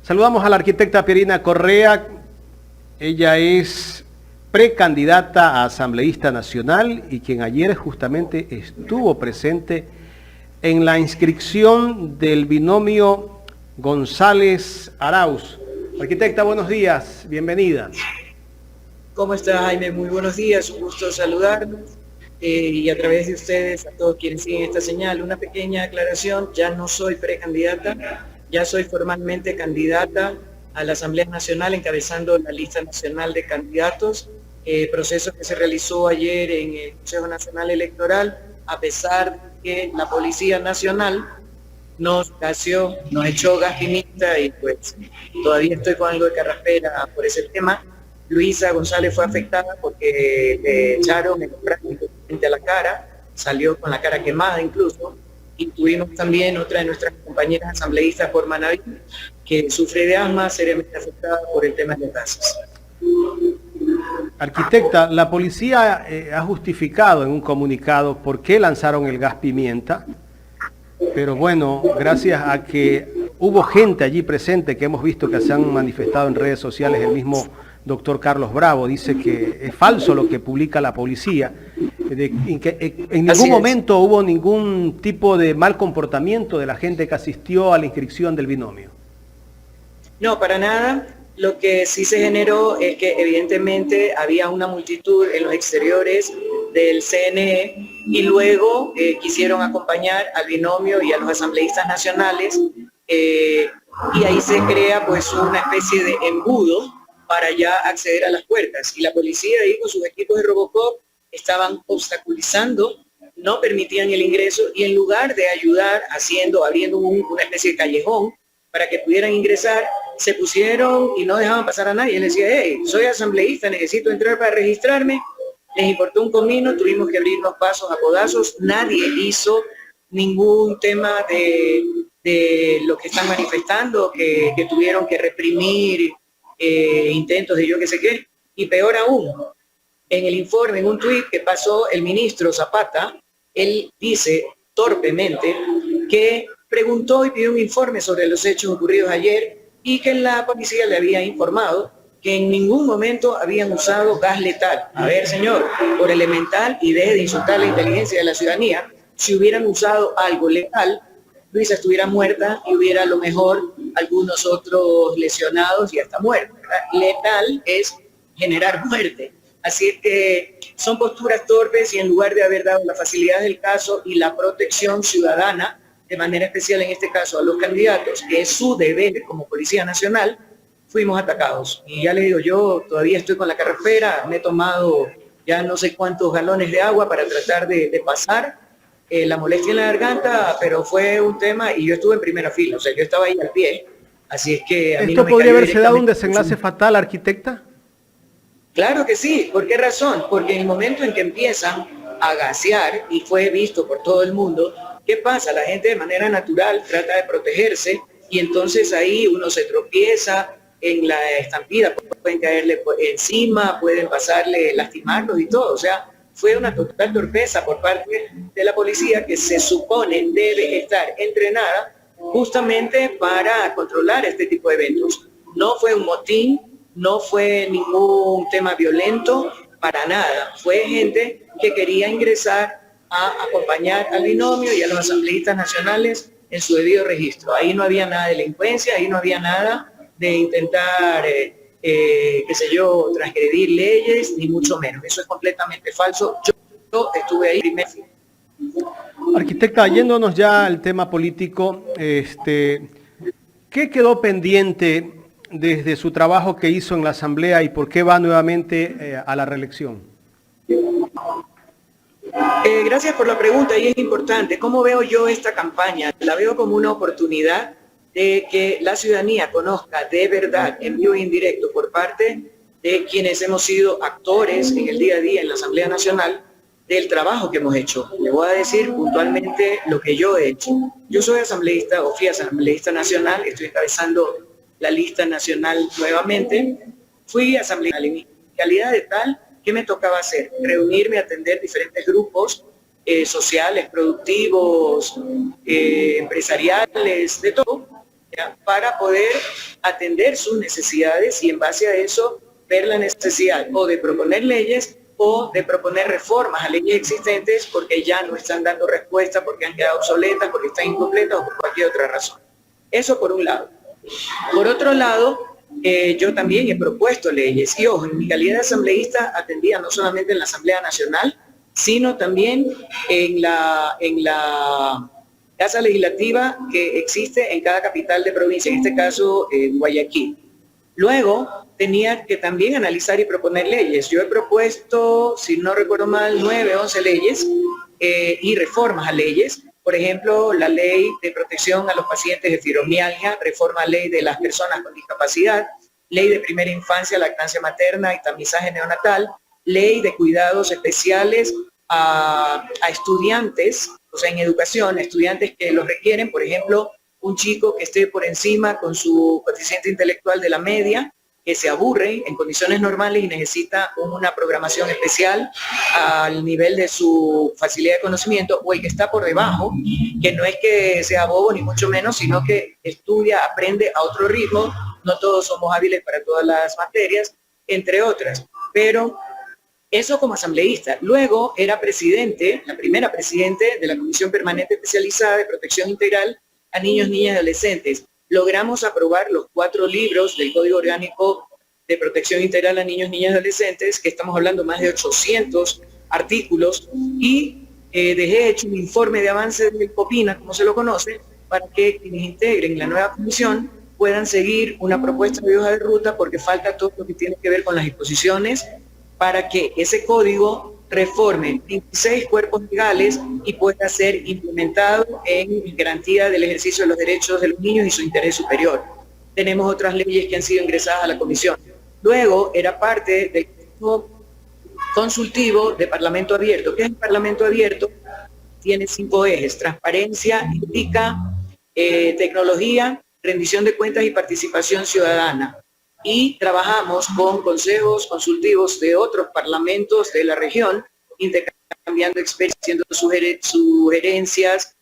Saludamos a la arquitecta Pierina Correa. Ella es precandidata a asambleísta nacional y quien ayer justamente estuvo presente en la inscripción del binomio González-Arauz. Arquitecta, buenos días, bienvenida. ¿Cómo está, Jaime? Muy buenos días, un gusto saludarnos y a través de ustedes a todos quienes siguen esta señal. Una pequeña aclaración: ya no soy precandidata, ya soy formalmente candidata a la Asamblea Nacional encabezando la lista nacional de candidatos, proceso que se realizó ayer en el Consejo Nacional Electoral, a pesar de que la Policía Nacional nos gaseó, nos echó gas pimienta y pues todavía estoy con algo de carraspera por ese tema. Luisa González fue afectada porque le echaron el práctico frente a la cara, salió con la cara quemada incluso, y tuvimos también otra de nuestras compañeras asambleístas por Manaví, que sufre de asma, seriamente afectada por el tema de los gases. Arquitecta, la policía ha justificado en un comunicado por qué lanzaron el gas pimienta, pero bueno, gracias a que hubo gente allí presente que hemos visto que se han manifestado en redes sociales, el mismo doctor Carlos Bravo dice que es falso lo que publica la policía, que en ningún momento hubo ningún tipo de mal comportamiento de la gente que asistió a la inscripción del binomio. No, para nada. Lo que sí se generó es que evidentemente había una multitud en los exteriores del CNE y luego quisieron acompañar al binomio y a los asambleístas nacionales y ahí se crea pues una especie de embudo para ya acceder a las puertas, y la policía ahí con sus equipos de Robocop estaban obstaculizando, no permitían el ingreso, y en lugar de ayudar abriendo una especie de callejón para que pudieran ingresar, se pusieron y no dejaban pasar a nadie. Les decía: hey, soy asambleísta, necesito entrar para registrarme. Les importó un comino, tuvimos que abrirnos pasos a codazos. Nadie hizo ningún tema de lo que están manifestando, que tuvieron que reprimir intentos de yo qué sé qué. Y peor aún, en el informe, en un tuit que pasó el ministro Zapata, él dice torpemente que preguntó y pidió un informe sobre los hechos ocurridos ayer y que la policía le había informado que en ningún momento habían usado gas letal. A ver, señor, por elemental y deje de insultar la inteligencia de la ciudadanía, si hubieran usado algo letal, Luisa estuviera muerta y hubiera a lo mejor algunos otros lesionados y hasta muertos. Letal es generar muerte. Así que son posturas torpes, y en lugar de haber dado la facilidad del caso y la protección ciudadana, de manera especial en este caso a los candidatos, que es su deber como Policía Nacional, fuimos atacados. Y ya les digo, yo todavía estoy con la carraspera, me he tomado ya no sé cuántos galones de agua para tratar de pasar la molestia en la garganta, pero fue un tema, y yo estuve en primera fila, o sea, yo estaba ahí al pie, así es que a mí ¿Esto no me podría cayó haberse dado un desenlace fatal, arquitecta? Claro que sí. ¿Por qué razón? Porque en el momento en que empiezan a gasear, y fue visto por todo el mundo, ¿qué pasa? La gente de manera natural trata de protegerse, y entonces ahí uno se tropieza en la estampida, pueden caerle encima, pueden pasarle, lastimarlos y todo. O sea, fue una total torpeza por parte de la policía, que se supone debe estar entrenada justamente para controlar este tipo de eventos. No fue un motín, no fue ningún tema violento, para nada. Fue gente que quería ingresar a acompañar al binomio y a los asambleístas nacionales en su debido registro. Ahí no había nada de delincuencia, ahí no había nada de intentar, qué sé yo, transgredir leyes, ni mucho menos. Eso es completamente falso. Yo estuve ahí primero. Arquitecta, yéndonos ya al tema político, ¿qué quedó pendiente desde su trabajo que hizo en la Asamblea y por qué va nuevamente a la reelección? Gracias por la pregunta, y es importante. ¿Cómo veo yo esta campaña? La veo como una oportunidad de que la ciudadanía conozca de verdad, en vivo e indirecto, por parte de quienes hemos sido actores en el día a día en la Asamblea Nacional, del trabajo que hemos hecho. Le voy a decir puntualmente lo que yo he hecho. Yo soy asambleísta, o fui asambleísta nacional, estoy encabezando la lista nacional nuevamente. Fui asambleísta en mi calidad de tal que me tocaba hacer: reunirme, atender diferentes grupos sociales, productivos, empresariales, de todo. ¿ya? Para poder atender sus necesidades y en base a eso ver la necesidad o de proponer leyes o de proponer reformas a leyes existentes porque ya no están dando respuesta, porque han quedado obsoletas, porque están incompletas o por cualquier otra razón. Eso por un lado. Por otro lado, yo también he propuesto leyes y ojo, en mi calidad de asambleísta atendía no solamente en la Asamblea Nacional, sino también en la Casa Legislativa que existe en cada capital de provincia, en este caso en Guayaquil. Luego tenía que también analizar y proponer leyes. Yo he propuesto, si no recuerdo mal, 9, 11 leyes y reformas a leyes. Por ejemplo, la ley de protección a los pacientes de fibromialgia, reforma a ley de las personas con discapacidad, ley de primera infancia, lactancia materna y tamizaje neonatal, ley de cuidados especiales a estudiantes, o sea, en educación, a estudiantes que los requieren, por ejemplo, un chico que esté por encima con su coeficiente intelectual de la media, que se aburre en condiciones normales y necesita una programación especial al nivel de su facilidad de conocimiento, o el que está por debajo, que no es que sea bobo ni mucho menos, sino que estudia, aprende a otro ritmo, no todos somos hábiles para todas las materias, entre otras, pero eso como asambleísta. Luego era presidente, la primera presidente de la Comisión Permanente Especializada de Protección Integral a Niños, Niñas y Adolescentes. Logramos aprobar los 4 libros del Código Orgánico de Protección Integral a Niños, Niñas y Adolescentes, que estamos hablando más de 800 artículos, y dejé hecho un informe de avance del COPINA, como se lo conoce, para que quienes integren la nueva comisión puedan seguir una propuesta de hoja de ruta, porque falta todo lo que tiene que ver con las disposiciones para que ese código reforme 26 cuerpos legales y pueda ser implementado en garantía del ejercicio de los derechos de los niños y su interés superior. Tenemos otras leyes que han sido ingresadas a la comisión. Luego era parte del consultivo de Parlamento Abierto. ¿Qué es el Parlamento Abierto? Tiene 5 ejes: transparencia, ética, tecnología, rendición de cuentas y participación ciudadana. Y trabajamos con consejos consultivos de otros parlamentos de la región, intercambiando experiencias, haciendo sugerencias,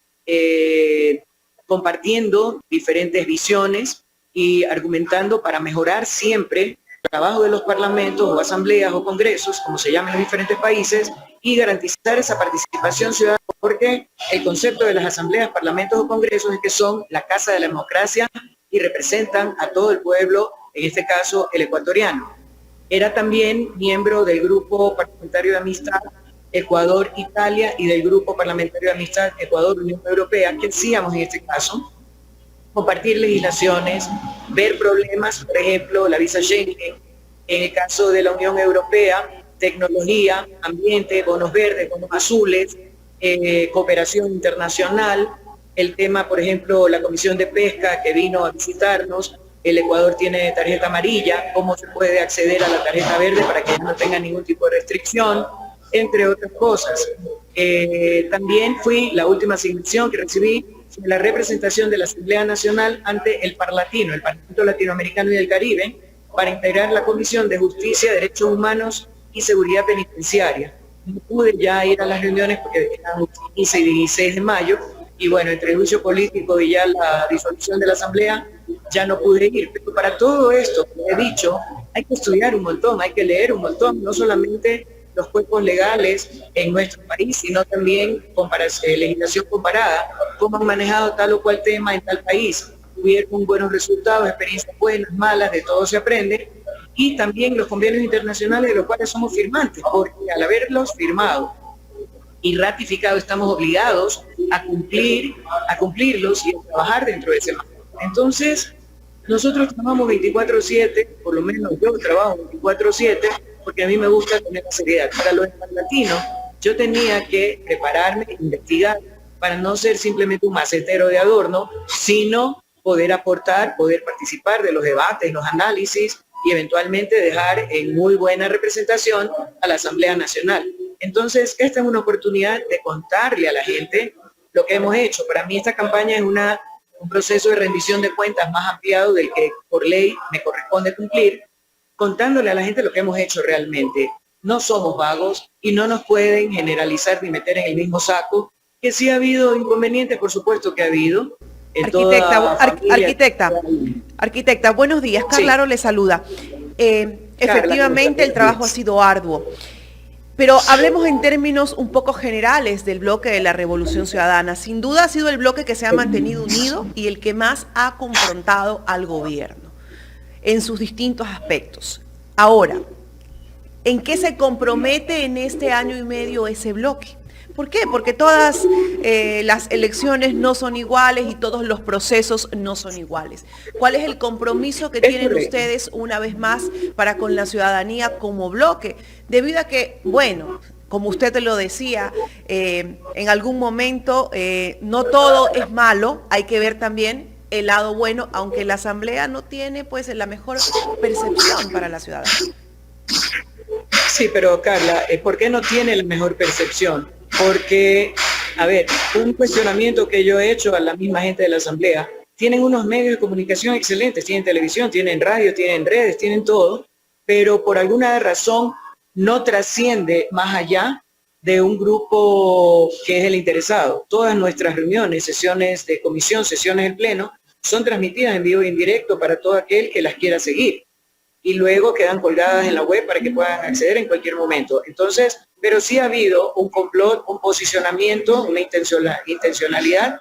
compartiendo diferentes visiones y argumentando para mejorar siempre el trabajo de los parlamentos o asambleas o congresos, como se llaman en los diferentes países, y garantizar esa participación ciudadana, porque el concepto de las asambleas, parlamentos o congresos es que son la casa de la democracia y representan a todo el pueblo, en este caso el ecuatoriano. Era también miembro del Grupo Parlamentario de Amistad Ecuador-Italia y del Grupo Parlamentario de Amistad Ecuador-Unión Europea. ¿Qué hacíamos en este caso? Compartir legislaciones, ver problemas, por ejemplo, la visa Schengen, en el caso de la Unión Europea, tecnología, ambiente, bonos verdes, bonos azules, cooperación internacional, el tema, por ejemplo, la Comisión de Pesca que vino a visitarnos. El Ecuador tiene tarjeta amarilla, cómo se puede acceder a la tarjeta verde para que no tenga ningún tipo de restricción, entre otras cosas. También fui la última asignación que recibí sobre la representación de la Asamblea Nacional ante el Parlatino, el Parlamento Latinoamericano y del Caribe, para integrar la Comisión de Justicia, Derechos Humanos y Seguridad Penitenciaria. No pude ya ir a las reuniones porque eran 15 y 16 de mayo, y bueno, entre el juicio político y ya la disolución de la Asamblea, ya no pude ir. Pero para todo esto, como he dicho, hay que estudiar un montón, hay que leer un montón, no solamente los cuerpos legales en nuestro país, sino también legislación comparada, cómo han manejado tal o cual tema en tal país. Tuvieron buenos resultados, experiencias buenas, malas, de todo se aprende, y también los convenios internacionales de los cuales somos firmantes, porque al haberlos firmado y ratificado estamos obligados a cumplirlos y a trabajar dentro de ese marco. Entonces, nosotros trabajamos 24/7, por lo menos yo trabajo 24/7, porque a mí me gusta tener la seriedad. Para los latinos, yo tenía que prepararme, investigar, para no ser simplemente un macetero de adorno, sino poder aportar, poder participar de los debates, los análisis y eventualmente dejar en muy buena representación a la Asamblea Nacional. Entonces, esta es una oportunidad de contarle a la gente lo que hemos hecho. Para mí esta campaña es un proceso de rendición de cuentas más ampliado del que por ley me corresponde cumplir, contándole a la gente lo que hemos hecho realmente. No somos vagos y no nos pueden generalizar ni meter en el mismo saco, que sí ha habido inconvenientes, por supuesto que ha habido, Arquitecta, buenos días. Carla Aro le saluda. Efectivamente, el trabajo ha sido arduo. Pero hablemos en términos un poco generales del bloque de la Revolución Ciudadana. Sin duda ha sido el bloque que se ha mantenido unido y el que más ha confrontado al gobierno en sus distintos aspectos. Ahora, ¿en qué se compromete en este año y medio ese bloque? ¿Por qué? Porque todas las elecciones no son iguales y todos los procesos no son iguales. ¿Cuál es el compromiso que tienen ustedes una vez más para con la ciudadanía como bloque? Debido a que, bueno, como usted te lo decía, en algún momento no todo es malo, hay que ver también el lado bueno, aunque la Asamblea no tiene pues la mejor percepción para la ciudadanía. Sí, pero Carla, ¿por qué no tiene la mejor percepción? Porque, a ver, un cuestionamiento que yo he hecho a la misma gente de la Asamblea, tienen unos medios de comunicación excelentes, tienen televisión, tienen radio, tienen redes, tienen todo, pero por alguna razón no trasciende más allá de un grupo que es el interesado. Todas nuestras reuniones, sesiones de comisión, sesiones del pleno, son transmitidas en vivo e indirecto para todo aquel que las quiera seguir. Y luego quedan colgadas en la web para que puedan acceder en cualquier momento. Entonces, pero sí ha habido un complot, un posicionamiento, una intencionalidad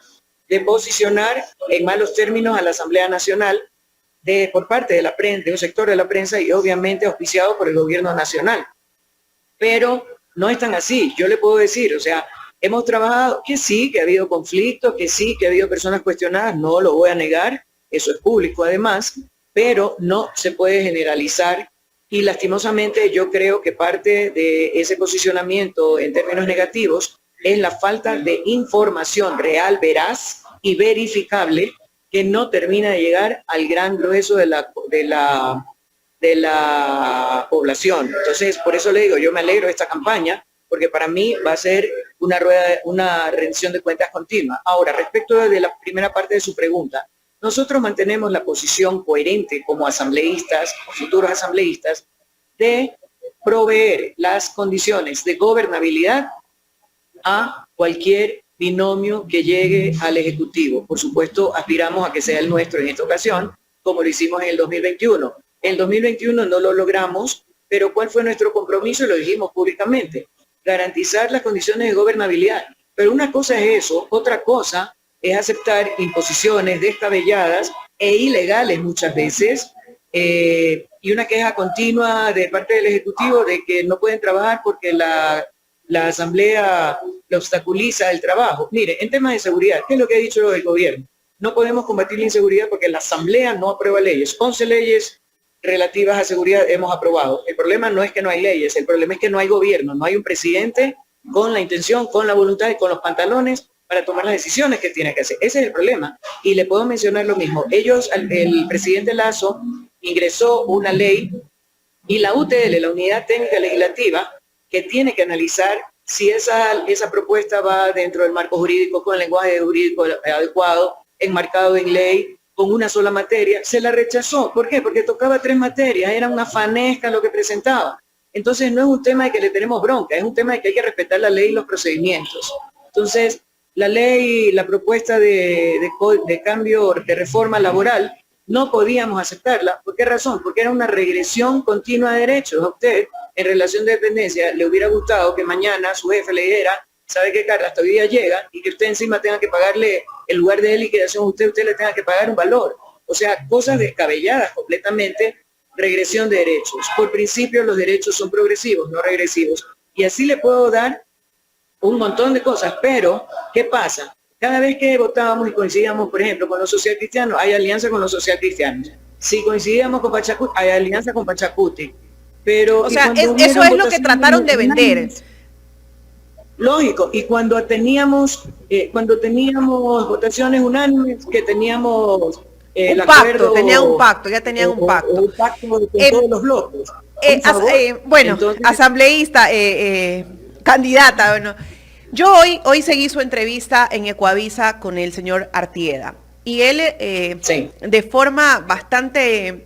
de posicionar en malos términos a la Asamblea Nacional por parte de la prensa, de un sector de la prensa y obviamente auspiciado por el gobierno nacional. Pero no es tan así, yo le puedo decir, o sea, hemos trabajado, que sí, que ha habido conflictos, que sí, que ha habido personas cuestionadas, no lo voy a negar, eso es público además, pero no se puede generalizar y lastimosamente yo creo que parte de ese posicionamiento en términos negativos es la falta de información real, veraz y verificable que no termina de llegar al gran grueso de la población. Entonces, por eso le digo, yo me alegro de esta campaña, porque para mí va a ser una rendición de cuentas continua. Ahora, respecto de la primera parte de su pregunta, nosotros mantenemos la posición coherente como asambleístas, o futuros asambleístas, de proveer las condiciones de gobernabilidad a cualquier binomio que llegue al Ejecutivo. Por supuesto, aspiramos a que sea el nuestro en esta ocasión, como lo hicimos en el 2021. En el 2021 no lo logramos, pero ¿cuál fue nuestro compromiso? Lo dijimos públicamente, garantizar las condiciones de gobernabilidad. Pero una cosa es eso, otra cosa es aceptar imposiciones descabelladas e ilegales muchas veces, y una queja continua de parte del Ejecutivo de que no pueden trabajar porque la Asamblea le obstaculiza el trabajo. Mire, en temas de seguridad, ¿qué es lo que ha dicho el gobierno? No podemos combatir la inseguridad porque la Asamblea no aprueba leyes. 11 leyes relativas a seguridad hemos aprobado. El problema no es que no hay leyes, el problema es que no hay gobierno, no hay un presidente con la intención, con la voluntad y con los pantalones para tomar las decisiones que tiene que hacer. Ese es el problema. Y le puedo mencionar lo mismo. El presidente Lasso ingresó una ley y la UTL, la Unidad Técnica Legislativa, que tiene que analizar si esa propuesta va dentro del marco jurídico, con el lenguaje jurídico adecuado, enmarcado en ley, con una sola materia, se la rechazó. ¿Por qué? Porque tocaba 3 materias, era una fanesca lo que presentaba. Entonces no es un tema de que le tenemos bronca, es un tema de que hay que respetar la ley y los procedimientos. Entonces, la ley, la propuesta de cambio, de reforma laboral, no podíamos aceptarla. ¿Por qué razón? Porque era una regresión continua de derechos. A usted, en relación de dependencia, le hubiera gustado que mañana su jefe le dijera, ¿sabe qué, Carla? Hasta hoy día llega, y que usted encima tenga que pagarle, el lugar de liquidación, usted le tenga que pagar un valor. O sea, cosas descabelladas completamente, regresión de derechos. Por principio, los derechos son progresivos, no regresivos. Y así le puedo dar un montón de cosas, pero ¿qué pasa? Cada vez que votábamos y coincidíamos, por ejemplo, con los socialcristianos, hay alianza con los socialcristianos. Si coincidíamos con Pachacuti, hay alianza con Pachacuti. Pero, o sea, eso es lo que trataron de vender. Lógico, y cuando teníamos votaciones unánimes, que teníamos un pacto, tenían un pacto, ya tenían un pacto. Un pacto con todos los bloques. Bueno, entonces, asambleísta, candidata, bueno. Yo hoy seguí su entrevista en Ecuavisa con el señor Artieda y él sí, de forma bastante,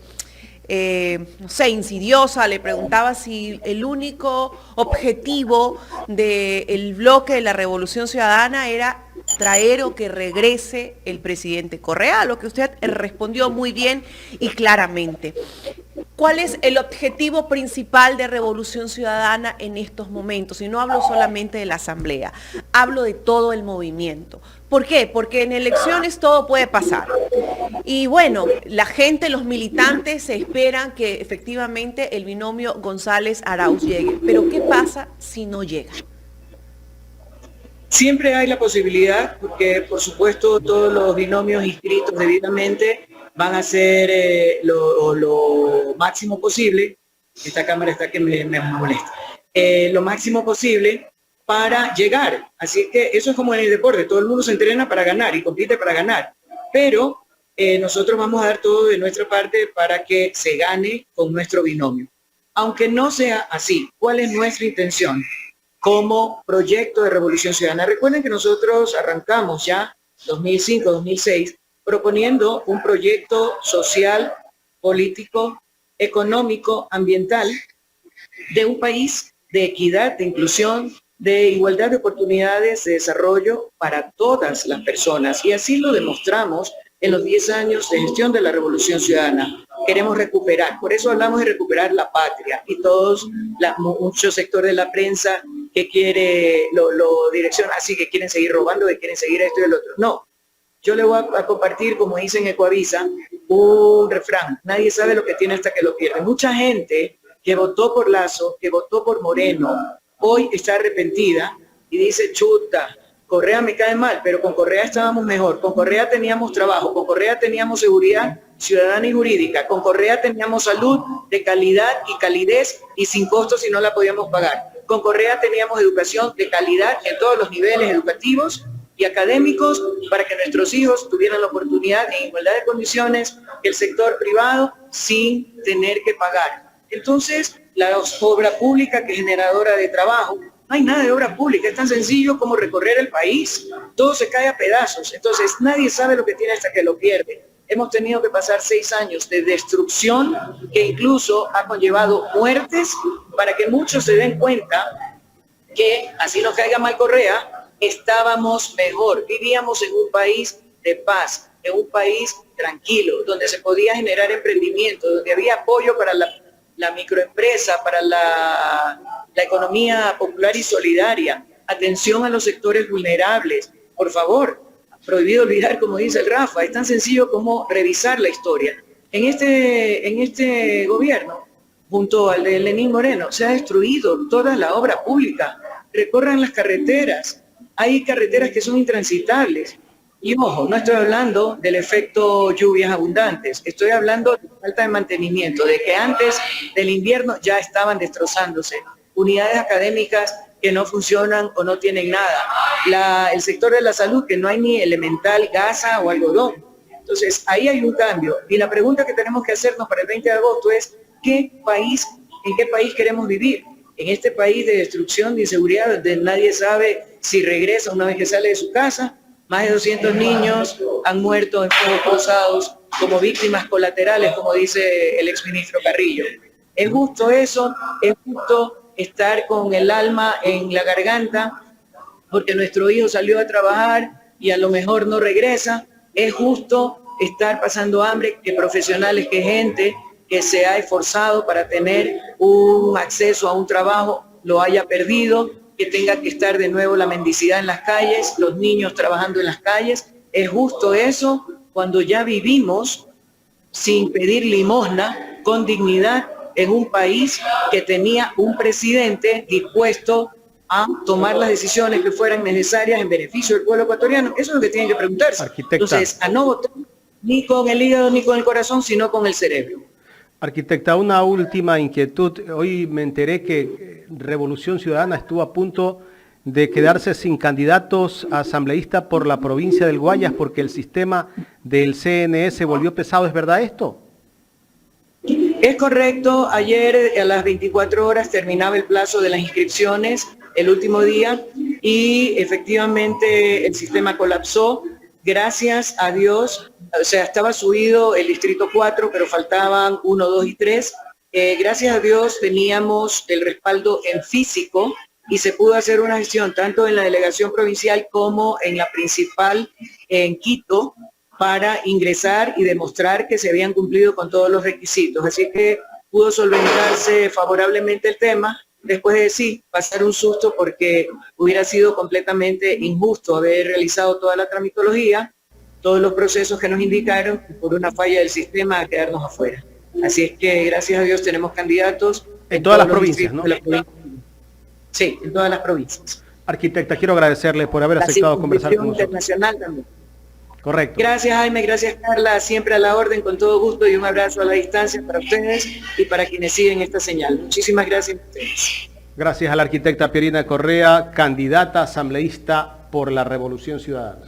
no sé, insidiosa, le preguntaba si el único objetivo del bloque de la Revolución Ciudadana era traer o que regrese el presidente Correa, a lo que usted respondió muy bien y claramente. ¿Cuál es el objetivo principal de Revolución Ciudadana en estos momentos? Y no hablo solamente de la Asamblea, hablo de todo el movimiento. ¿Por qué? Porque en elecciones todo puede pasar. Y bueno, la gente, los militantes esperan que efectivamente el binomio González-Arauz llegue. Pero ¿qué pasa si no llega? Siempre hay la posibilidad, porque por supuesto todos los binomios inscritos debidamente van a hacer lo máximo posible. Esta cámara está que me molesta. Lo máximo posible para llegar. Así que eso es como en el deporte, todo el mundo se entrena para ganar y compite para ganar. Pero nosotros vamos a dar todo de nuestra parte para que se gane con nuestro binomio. Aunque no sea así, ¿cuál es nuestra intención como proyecto de Revolución Ciudadana? Recuerden que nosotros arrancamos ya 2005-2006 proponiendo un proyecto social, político, económico, ambiental de un país de equidad, de inclusión, de igualdad de oportunidades de desarrollo para todas las personas. Y así lo demostramos en los 10 años de gestión de la Revolución Ciudadana. Queremos recuperar, por eso hablamos de recuperar la patria, y muchos sectores de la prensa que quiere lo direcciona así, que quieren seguir robando, que quieren seguir esto y el otro. No, yo le voy a compartir, como dicen en Ecoavisa, un refrán: nadie sabe lo que tiene hasta que lo pierde. Mucha gente que votó por Lazo, que votó por Moreno, hoy está arrepentida y dice: chuta, Correa me cae mal, pero con Correa estábamos mejor, con Correa teníamos trabajo, con Correa teníamos seguridad ciudadana y jurídica, con Correa teníamos salud de calidad y calidez y sin costo si no la podíamos pagar, con Correa teníamos educación de calidad en todos los niveles educativos y académicos para que nuestros hijos tuvieran la oportunidad en igualdad de condiciones que el sector privado sin tener que pagar. Entonces, la obra pública, que es generadora de trabajo, no hay nada de obra pública, es tan sencillo como recorrer el país, todo se cae a pedazos, entonces nadie sabe lo que tiene hasta que lo pierde. Hemos tenido que pasar 6 años de destrucción que incluso ha conllevado muertes para que muchos se den cuenta que, así nos caiga mal Correa, estábamos mejor, vivíamos en un país de paz, en un país tranquilo, donde se podía generar emprendimiento, donde había apoyo para la microempresa, para la economía popular y solidaria, atención a los sectores vulnerables. Por favor, prohibido olvidar, como dice el Rafa, es tan sencillo como revisar la historia. En este gobierno, junto al de Lenín Moreno, se ha destruido toda la obra pública. Recorran las carreteras, hay carreteras que son intransitables. Y ojo, no estoy hablando del efecto lluvias abundantes, estoy hablando de falta de mantenimiento, de que antes del invierno ya estaban destrozándose. Unidades académicas que no funcionan o no tienen nada. El sector de la salud, que no hay ni elemental, gasa o algodón. Entonces, ahí hay un cambio. Y la pregunta que tenemos que hacernos para el 20 de agosto es: ¿en qué país queremos vivir? En este país de destrucción, de inseguridad, donde nadie sabe si regresa una vez que sale de su casa. Más de 200 niños han muerto en fuegos cruzados como víctimas colaterales, como dice el exministro Carrillo. ¿Es justo eso? ¿Es justo estar con el alma en la garganta porque nuestro hijo salió a trabajar y a lo mejor no regresa? ¿Es justo estar pasando hambre, que profesionales, que gente que se ha esforzado para tener un acceso a un trabajo lo haya perdido, que tenga que estar de nuevo la mendicidad en las calles, los niños trabajando en las calles? ¿Es justo eso cuando ya vivimos sin pedir limosna, con dignidad, en un país que tenía un presidente dispuesto a tomar las decisiones que fueran necesarias en beneficio del pueblo ecuatoriano? Eso es lo que tienen que preguntarse. Arquitecta. Entonces, a no votar ni con el hígado ni con el corazón, sino con el cerebro. Arquitecta, una última inquietud. Hoy me enteré que Revolución Ciudadana estuvo a punto de quedarse sin candidatos a asambleísta por la provincia del Guayas porque el sistema del CNE se volvió pesado. ¿Es verdad esto? Es correcto. Ayer a las 24 horas terminaba el plazo de las inscripciones, el último día, y efectivamente el sistema colapsó. Gracias a Dios, o sea, estaba subido el distrito 4, pero faltaban 1, 2 y 3. Gracias a Dios teníamos el respaldo en físico y se pudo hacer una gestión tanto en la delegación provincial como en la principal en Quito para ingresar y demostrar que se habían cumplido con todos los requisitos. Así que pudo solventarse favorablemente el tema, después de sí pasar un susto porque hubiera sido completamente injusto haber realizado toda la tramitología, todos los procesos que nos indicaron, por una falla del sistema a quedarnos afuera. Así es que gracias a Dios tenemos candidatos en todas las provincias, ¿no? Sí, en todas las provincias. Arquitecta, quiero agradecerle por haber aceptado conversar con nosotros. Internacional también. Correcto. Gracias, Jaime, gracias, Carla, siempre a la orden, con todo gusto, y un abrazo a la distancia para ustedes y para quienes siguen esta señal. Muchísimas gracias a ustedes. Gracias a la arquitecta Pierina Correa, candidata asambleísta por la Revolución Ciudadana.